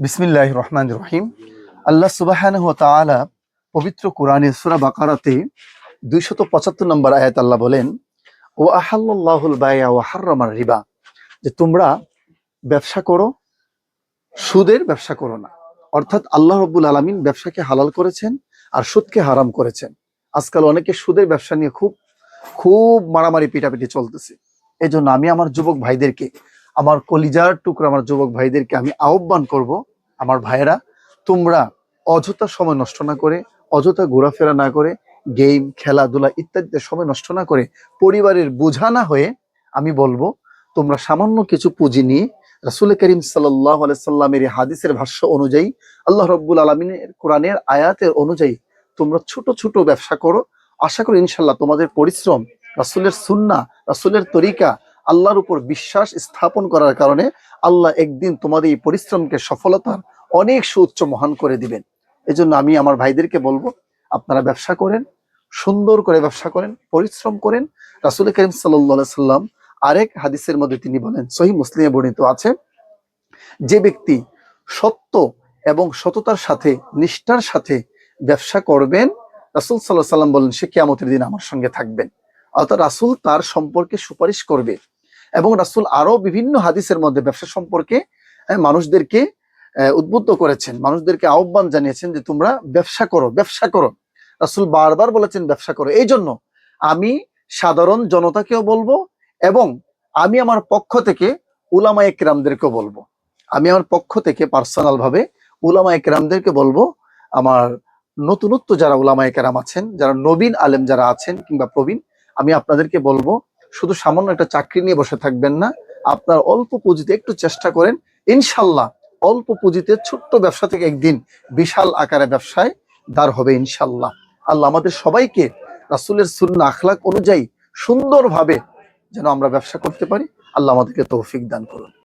বিসমিল্লাহির রহমানির রহিম। আল্লাহ সুবহানাহু ওয়া তাআলা পবিত্র কোরআনে সূরা বাকারাতে 275 নম্বর আয়াত আল্লাহ বলেন, ওয়া আহাল্লাল্লাহুল বাই'a ওয়া হাররামার রিবা, যে তোমরা ব্যবসা করো, সুদের ব্যবসা করো না। অর্থাৎ আল্লাহ রাব্বুল আলামিন ব্যবসাকে হালাল করেছেন আর সুদকে হারাম করেছেন। আজকাল অনেকে সুদের ব্যবসা নিয়ে খুব খুব মারামারি পিটাপিটি চলতেছে। এই জন্য আমি আমার যুবক ভাইদেরকে, আমার কলিজার টুকরা আমার যুবক ভাইদেরকে আমি আহ্বান করব, আমার ভাইয়েরা, তোমরা অযথা সময় নষ্ট না করে, অযথা ঘোরাফেরা না করে, গেম খেলাধুলা ইত্যাদিতে সময় নষ্ট না করে, পরিবারের বোঝা না হয়ে আমি বলবো, তোমরা সামান্য কিছু পুঁজি নিয়ে রাসূল করিম সাল্লাল্লাহু আলাইহি সাল্লামের হাদিসের ভাষ্য অনুযায়ী, আল্লাহ রাব্বুল আলামিনের কোরআনের আয়াতের অনুযায়ী তোমরা ছোট ছোট ব্যবসা করো। আশা করি ইনশাল্লাহ তোমাদের পরিশ্রম, রাসূলের সুন্নাহ, রাসূলের তরিকা, আল্লাহর উপর বিশ্বাস স্থাপন করার কারণে আল্লাহ একদিন তোমাদের এই পরিশ্রমকে সফলতার অনেক সুউচ্চ মহান করে দিবেন। এজন্য আমি আমার ভাইদেরকে বলবো, আপনারা ব্যবসা করেন, সুন্দর করে ব্যবসা করেন, পরিশ্রম করেন। রাসূল করিম সাল্লাল্লাহু আলাইহি সাল্লাম আরেক হাদিসের মধ্যে তিনি বলেন, সহিহ মুসলিমে বর্ণিত আছে, যে ব্যক্তি সত্য এবং সততার সাথে, নিষ্ঠার সাথে ব্যবসা করবেন, রাসূল সাল্লাল্লাহু আলাইহি সাল্লাম বলেন, সে কিয়ামতের দিন আমার সঙ্গে থাকবেন। অর্থাৎ রাসূল তার সম্পর্কে সুপারিশ করবে। এবং রাসূল আরো বিভিন্ন হাদিসের মধ্যে ব্যবসা সম্পর্কে মানুষদেরকে উদ্বুদ্ধ করেছেন, মানুষদেরকে আহ্বান জানিয়েছেন যে তোমরা ব্যবসা করো, ব্যবসা করো। রাসূল বারবার বলেছেন ব্যবসা করো। এই জন্য আমি সাধারণ জনতাকেও বলবো, এবং আমি আমার পক্ষ থেকে উলামায়ে কেরামদেরকেও বলবো, আমি আমার পক্ষ থেকে পার্সোনাল ভাবে উলামায়ে কেরামদেরকে বলবো, আমার নতুনত্ব যারা উলামায়ে কেরাম আছেন, যারা নবীন আলেম যারা আছেন কিংবা প্রবীণ, আমি আপনাদেরকে বলবো, শুধু সামান্য একটা চাকরি নিয়ে বসে থাকবেন না। আপনার অল্প পুঁজিতে একটু চেষ্টা করেন, ইনশাল্লাহ অল্প পুঁজিতে ছোট্ট ব্যবসা থেকে একদিন বিশাল আকারে ব্যবসায় দাঁড় হবে ইনশাল্লাহ। আল্লাহ আমাদের সবাইকে রাসূলের সুন্নাহ আখলাক অনুযায়ী সুন্দরভাবে যেন আমরা ব্যবসা করতে পারি, আল্লাহ আমাদেরকে তৌফিক দান করুন।